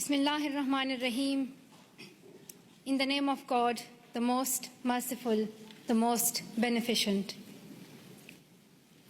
Bismillahir Rahmanir Rahim. In the name of God, the most merciful, the most beneficent.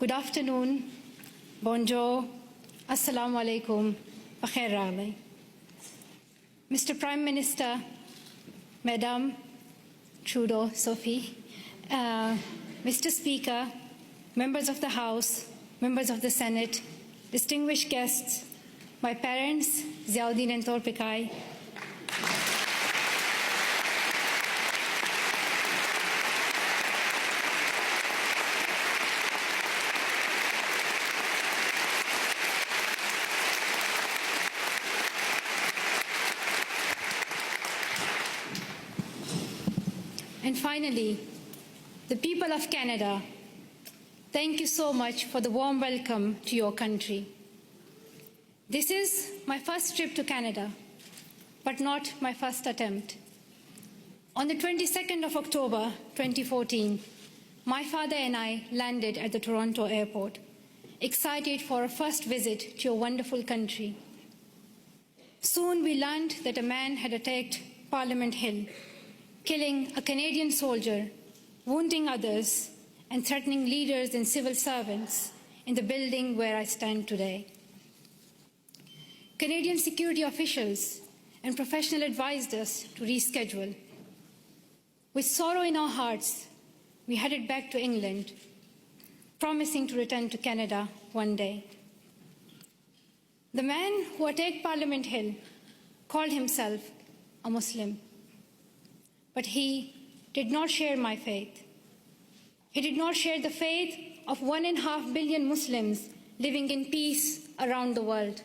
Good afternoon, bonjour, assalamu alaikum, bakhair raghle. Mr. Prime Minister, Madam Trudeau, Sophie, Mr. Speaker, members of the House, members of the Senate, distinguished guests, my parents, Ziauddin and Torpikai, and finally, the people of Canada, thank you so much for the warm welcome to your country. This is my first trip to Canada, but not my first attempt. On the 22nd of October 2014, my father and I landed at the Toronto airport, excited for a first visit to your wonderful country. Soon we learned that a man had attacked Parliament Hill, killing a Canadian soldier, wounding others, and threatening leaders and civil servants in the building where I stand today. Canadian security officials and professionals advised us to reschedule. With sorrow in our hearts, we headed back to England, promising to return to Canada one day. The man who attacked Parliament Hill called himself a Muslim, but he did not share my faith. He did not share the faith of 1.5 billion Muslims living in peace around the world.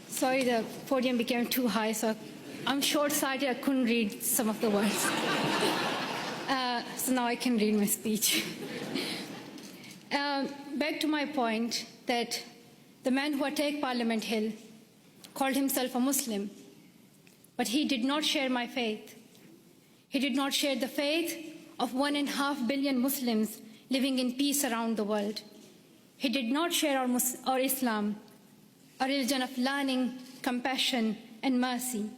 Sorry, the podium became too high, so I'm short-sighted, I couldn't read some of the words. So now I can read my speech. Back to my point that the man who attacked Parliament Hill called himself a Muslim, but he did not share my faith. He did not share the faith of 1.5 billion Muslims living in peace around the world. He did not share our Islam, a religion of learning, compassion, and mercy.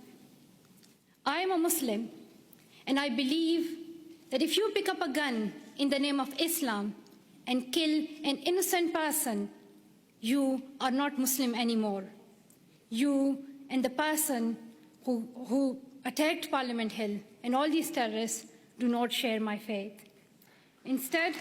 I am a Muslim, and I believe that if you pick up a gun in the name of Islam and kill an innocent person, you are not Muslim anymore. You and the person who attacked Parliament Hill and all these terrorists do not share my faith. Instead,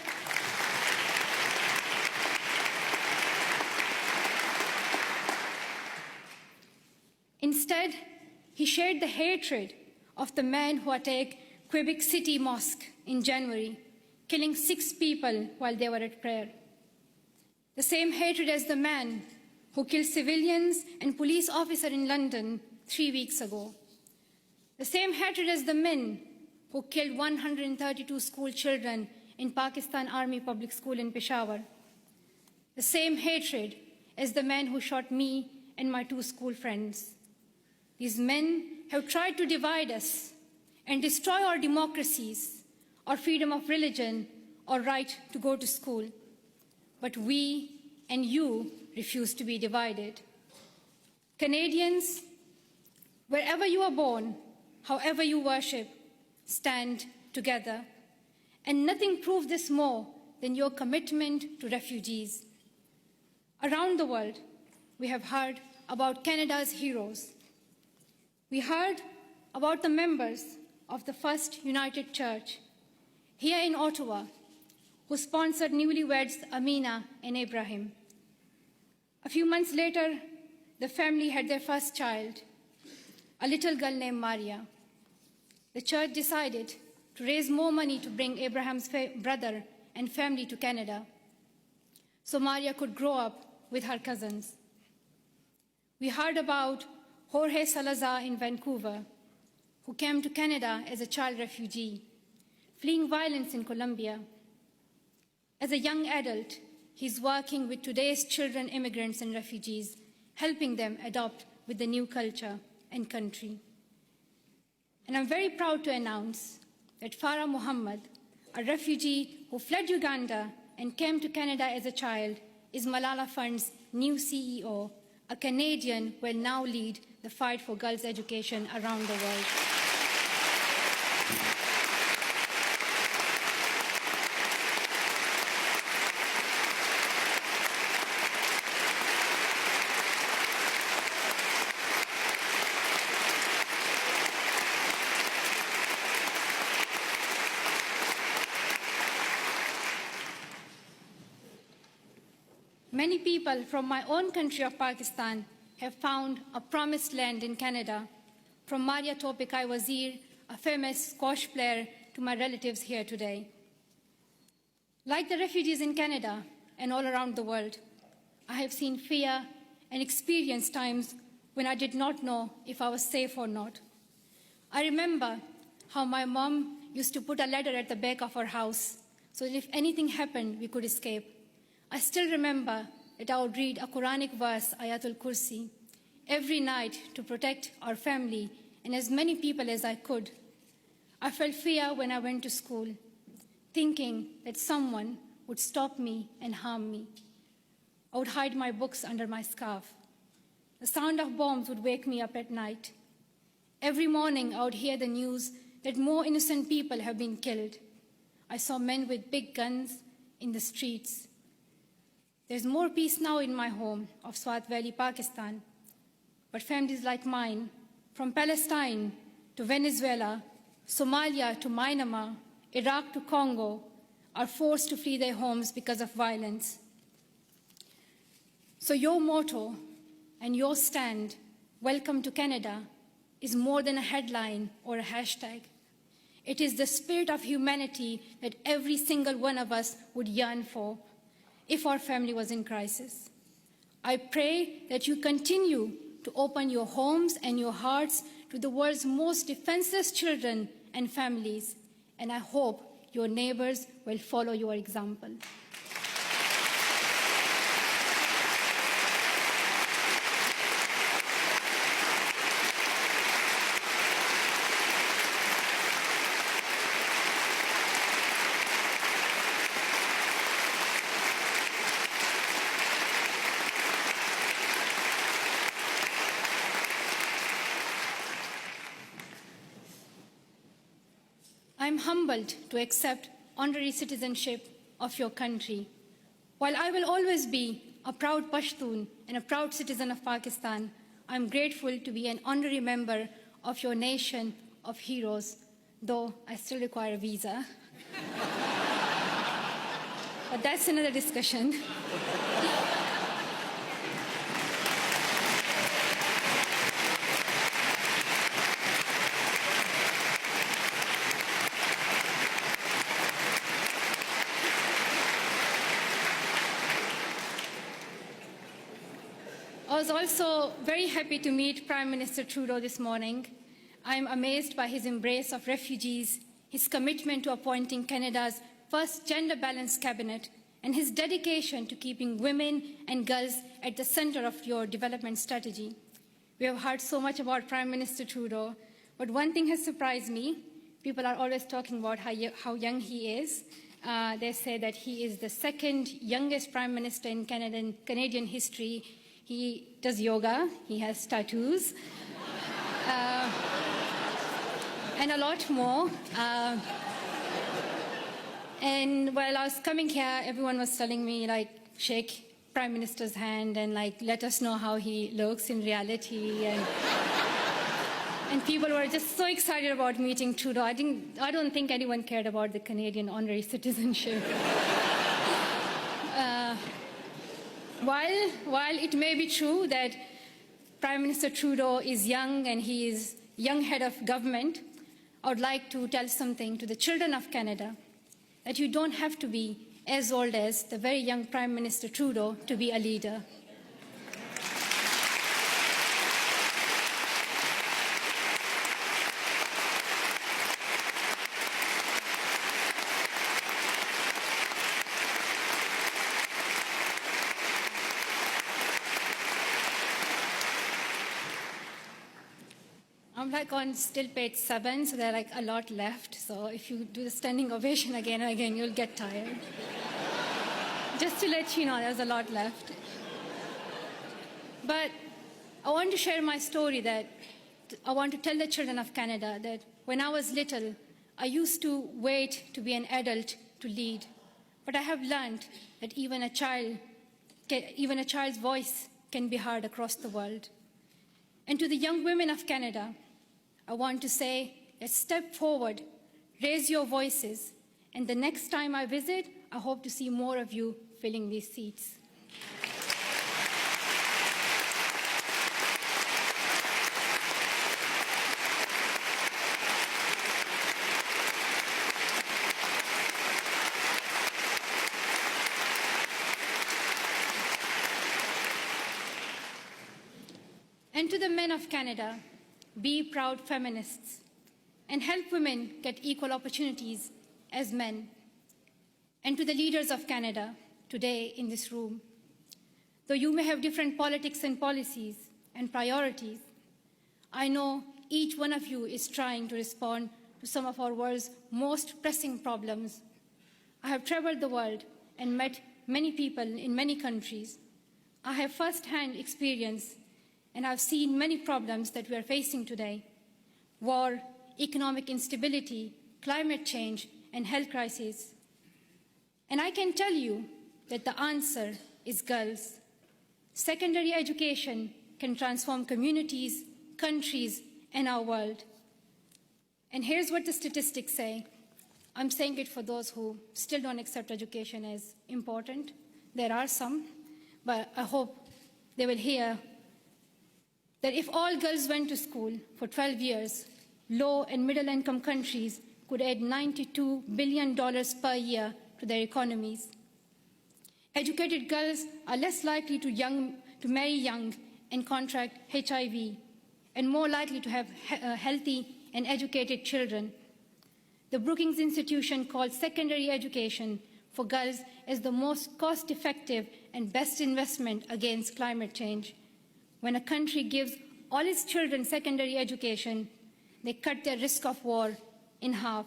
he shared the hatred of the man who attacked Quebec City Mosque in January, killing 6 people while they were at prayer. The same hatred as the man who killed civilians and police officers in London 3 weeks ago. The same hatred as the men who killed 132 school children in Pakistan Army Public School in Peshawar. The same hatred as the man who shot me and my 2 school friends. These men have tried to divide us and destroy our democracies, our freedom of religion, our right to go to school. But we and you refuse to be divided. Canadians, wherever you are born, however you worship, stand together. And nothing proves this more than your commitment to refugees. Around the world, we have heard about Canada's heroes. We heard about the members of the First United Church here in Ottawa, who sponsored newlyweds Amina and Ibrahim. A few months later, the family had their first child, a little girl named Maria. The church decided to raise more money to bring Abraham's brother and family to Canada, so Maria could grow up with her cousins. We heard about Jorge Salazar in Vancouver, who came to Canada as a child refugee, fleeing violence in Colombia. As a young adult, He's working with today's children, immigrants, and refugees, helping them adopt with the new culture and country. And I'm very proud to announce that Farah Muhammad, a refugee who fled Uganda and came to Canada as a child, is Malala Fund's new CEO, a Canadian who will now lead the fight for girls' education around the world. Many people from my own country of Pakistan have found a promised land in Canada, from Maria Topikai Wazir, a famous squash player, to my relatives here today. Like the refugees in Canada and all around the world, I have seen fear and experienced times when I did not know if I was safe or not. I remember how my mom used to put a ladder at the back of our house so that if anything happened, we could escape. I still remember that I would read a Quranic verse, Ayatul Kursi, every night to protect our family and as many people as I could. I felt fear when I went to school, thinking that someone would stop me and harm me. I would hide my books under my scarf. The sound of bombs would wake me up at night. Every morning I would hear the news that more innocent people have been killed. I saw men with big guns in the streets. There's more peace now in my home of Swat Valley, Pakistan. But families like mine, from Palestine to Venezuela, Somalia to Myanmar, Iraq to Congo, are forced to flee their homes because of violence. So your motto and your stand, "Welcome to Canada," is more than a headline or a hashtag. It is the spirit of humanity that every single one of us would yearn for if our family was in crisis. I pray that you continue to open your homes and your hearts to the world's most defenseless children and families, and I hope your neighbors will follow your example. I'm humbled to accept honorary citizenship of your country. While I will always be a proud Pashtun and a proud citizen of Pakistan, I'm grateful to be an honorary member of your nation of heroes, though I still require a visa. But that's another discussion. I was also very happy to meet Prime Minister Trudeau this morning. I'm amazed by his embrace of refugees, his commitment to appointing Canada's first gender-balanced cabinet, and his dedication to keeping women and girls at the center of your development strategy. We have heard so much about Prime Minister Trudeau, but one thing has surprised me. People are always talking about how young he is. They say that he is the second youngest Prime Minister in Canadian history. He does yoga, he has tattoos, and a lot more. And while I was coming here, everyone was telling me, like, shake Prime Minister's hand and, like, let us know how he looks in reality. And people were just so excited about meeting Trudeau. I don't think anyone cared about the Canadian honorary citizenship. While it may be true that Prime Minister Trudeau is young and he is young head of government, I would like to tell something to the children of Canada, that you don't have to be as old as the very young Prime Minister Trudeau to be a leader. I'm like on still page 7, so there are like a lot left. So if you do the standing ovation again and again, you'll get tired. Just to let you know, there's a lot left. But I want to share my story that I want to tell the children of Canada that when I was little, I used to wait to be an adult to lead. But I have learned that even a child's voice can be heard across the world. And to the young women of Canada, I want to say, let's step forward, raise your voices, and the next time I visit, I hope to see more of you filling these seats. And to the men of Canada, be proud feminists and help women get equal opportunities as men. And to the leaders of Canada today in this room, though you may have different politics and policies and priorities, I know each one of you is trying to respond to some of our world's most pressing problems. I have traveled the world and met many people in many countries. I have first-hand experience and I've seen many problems that we are facing today: war, economic instability, climate change, and health crises. And I can tell you that the answer is girls. Secondary education can transform communities, countries, and our world. And here's what the statistics say. I'm saying it for those who still don't accept education as important. There are some, but I hope they will hear that if all girls went to school for 12 years, low and middle income countries could add $92 billion per year to their economies. Educated girls are less likely to marry young and contract HIV, and more likely to have healthy and educated children. The Brookings Institution calls secondary education for girls as the most cost-effective and best investment against climate change. When a country gives all its children secondary education, they cut their risk of war in half.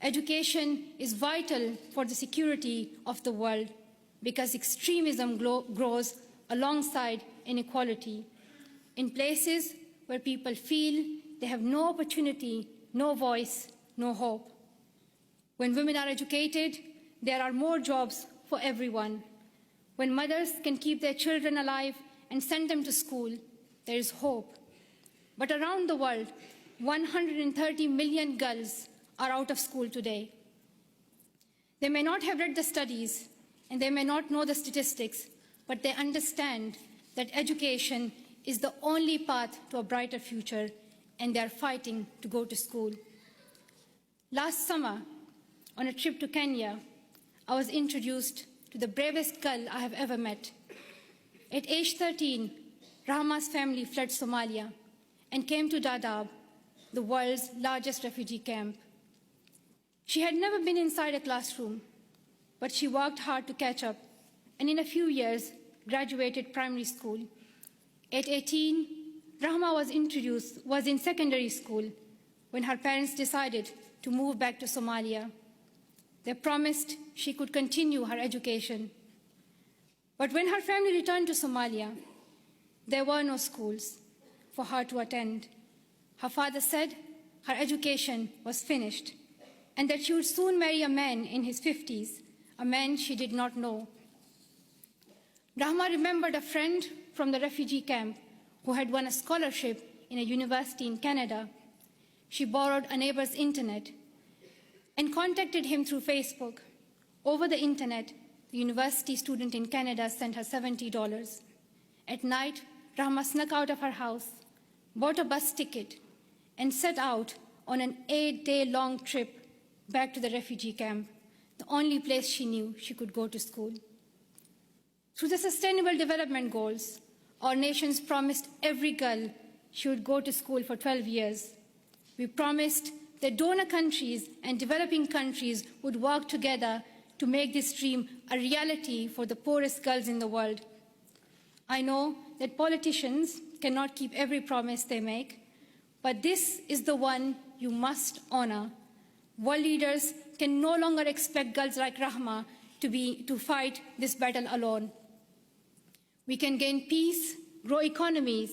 Education is vital for the security of the world because extremism grows alongside inequality. In places where people feel they have no opportunity, no voice, no hope. When women are educated, there are more jobs for everyone. When mothers can keep their children alive and send them to school, there is hope. But around the world, 130 million girls are out of school today. They may not have read the studies and they may not know the statistics, but they understand that education is the only path to a brighter future, and they are fighting to go to school. Last summer, on a trip to Kenya, I was introduced to the bravest girl I have ever met. At age 13, Rahma's family fled Somalia and came to Dadaab, the world's largest refugee camp. She had never been inside a classroom, but she worked hard to catch up, and in a few years, graduated primary school. At 18, Rahma was in secondary school when her parents decided to move back to Somalia. They promised she could continue her education. But when her family returned to Somalia, there were no schools for her to attend. Her father said her education was finished and that she would soon marry a man in his 50s, a man she did not know. Rahma remembered a friend from the refugee camp who had won a scholarship in a university in Canada. She borrowed a neighbor's internet and contacted him through Facebook. Over the internet, the university student in Canada sent her $70. At night, Rahma snuck out of her house, bought a bus ticket, and set out on an 8-day-long trip back to the refugee camp, the only place she knew she could go to school. Through the Sustainable Development Goals, our nations promised every girl she would go to school for 12 years. We promised that donor countries and developing countries would work together to make this dream a reality for the poorest girls in the world. I know that politicians cannot keep every promise they make, but this is the one you must honor. World leaders can no longer expect girls like Rahma to fight this battle alone. We can gain peace, grow economies,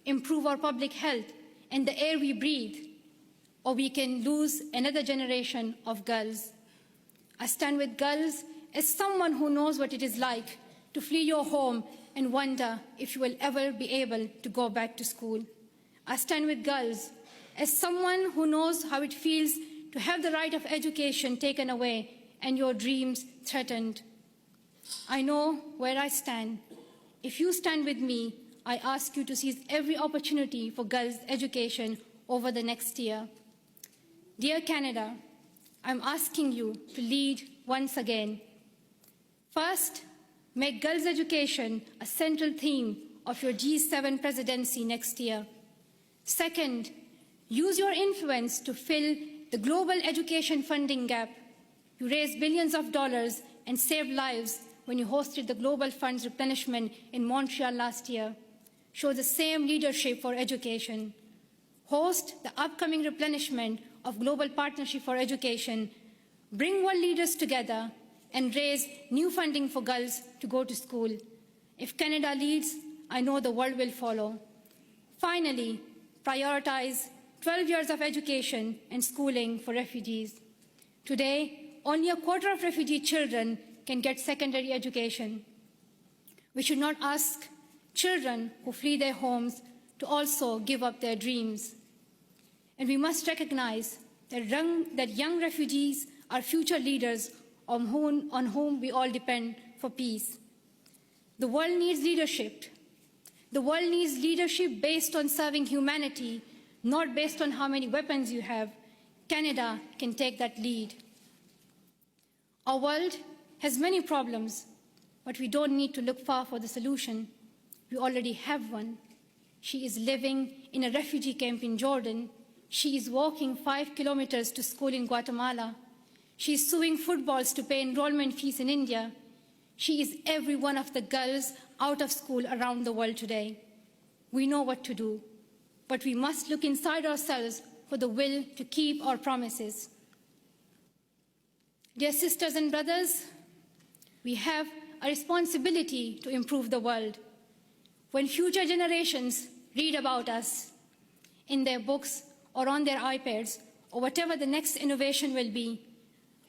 improve our public health and the air we breathe, or we can lose another generation of girls. I stand with girls as someone who knows what it is like to flee your home and wonder if you will ever be able to go back to school. I stand with girls as someone who knows how it feels to have the right of education taken away and your dreams threatened. I know where I stand. If you stand with me, I ask you to seize every opportunity for girls' education over the next year. Dear Canada, I'm asking you to lead once again. First, make girls' education a central theme of your G7 presidency next year. Second, use your influence to fill the global education funding gap. You raised billions of dollars and saved lives when you hosted the Global Fund's replenishment in Montreal last year. Show the same leadership for education. Host the upcoming replenishment of Global Partnership for Education. Bring world leaders together and raise new funding for girls to go to school. If Canada leads, I know the world will follow. Finally, prioritize 12 years of education and schooling for refugees. Today, only a quarter of refugee children can get secondary education. We should not ask children who flee their homes to also give up their dreams. And we must recognize that young refugees are future leaders on whom we all depend for peace. The world needs leadership. The world needs leadership based on serving humanity, not based on how many weapons you have. Canada can take that lead. Our world has many problems, but we don't need to look far for the solution. We already have one. She is living in a refugee camp in Jordan. She is walking 5 kilometers to school in Guatemala. She is suing footballs to pay enrollment fees in India. She is every one of the girls out of school around the world today. We know what to do, but we must look inside ourselves for the will to keep our promises. Dear sisters and brothers, we have a responsibility to improve the world. When future generations read about us in their books or on their iPads or whatever the next innovation will be,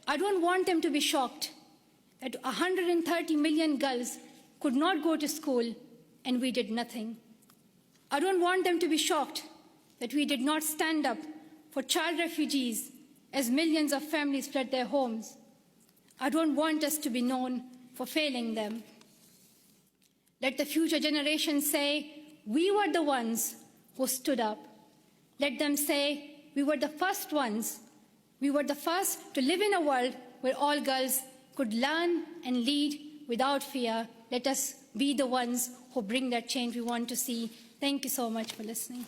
I don't want them to be shocked that 130 million girls could not go to school and we did nothing. I don't want them to be shocked that we did not stand up for child refugees as millions of families fled their homes. I don't want us to be known for failing them. Let the future generations say, we were the ones who stood up. Let them say, we were the first ones. We were the first to live in a world where all girls could learn and lead without fear. Let us be the ones who bring that change we want to see. Thank you so much for listening.